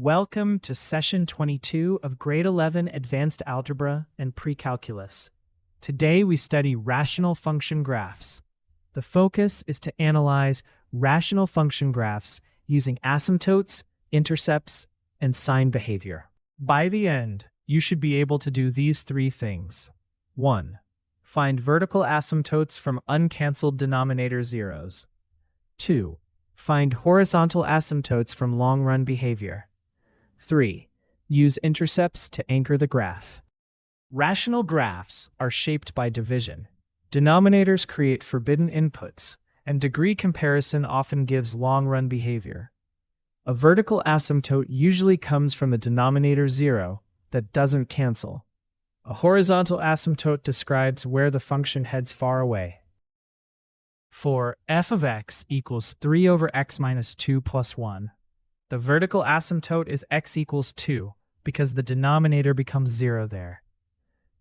Welcome to Session 22 of Grade 11 Advanced Algebra and Precalculus. Today we study rational function graphs. The focus is to analyze rational function graphs using asymptotes, intercepts, and sign behavior. By the end, you should be able to do these three things. 1. Find vertical asymptotes from uncanceled denominator zeros. 2. Find horizontal asymptotes from long-run behavior. 3. Use intercepts to anchor the graph. Rational graphs are shaped by division. Denominators create forbidden inputs, and degree comparison often gives long-run behavior. A vertical asymptote usually comes from a denominator 0 that doesn't cancel. A horizontal asymptote describes where the function heads far away. For f of x equals 3 over x minus 2 plus 1, the vertical asymptote is x equals 2 because the denominator becomes 0 there.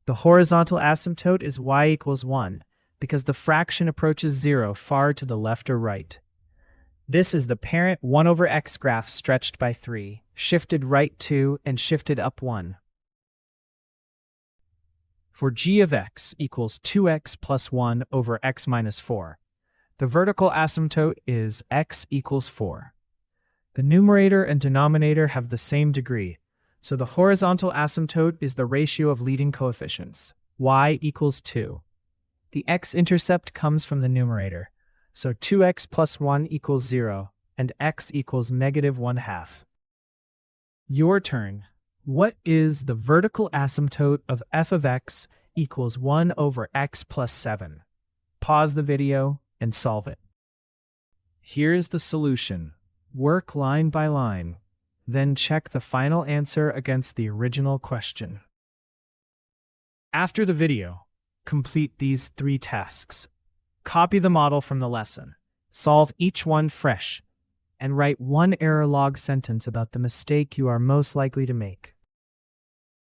The horizontal asymptote is y equals 1 because the fraction approaches 0 far to the left or right. This is the parent 1 over x graph stretched by 3, shifted right 2, and shifted up 1. For g of x equals 2x plus 1 over x minus 4, the vertical asymptote is x equals 4. The numerator and denominator have the same degree, so the horizontal asymptote is the ratio of leading coefficients, y equals 2. The x-intercept comes from the numerator, so 2x plus 1 equals 0, and x equals negative 1/2. Your turn. What is the vertical asymptote of f of x equals 1 over x plus 7? Pause the video and solve it. Here is the solution. Work line by line, then check the final answer against the original question. After the video, complete these 3 tasks. Copy the model from the lesson, solve each one fresh, and write 1 error log sentence about the mistake you are most likely to make.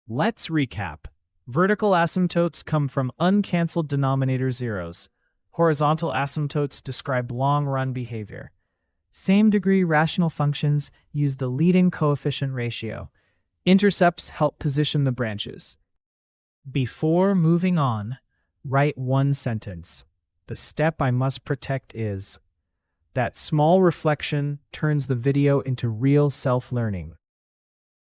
Let's recap. Vertical asymptotes come from uncanceled denominator zeros. Horizontal asymptotes describe long-run behavior. Same-degree rational functions use the leading coefficient ratio. Intercepts help position the branches. Before moving on, write 1 sentence. The step I must protect is that small reflection turns the video into real self-learning.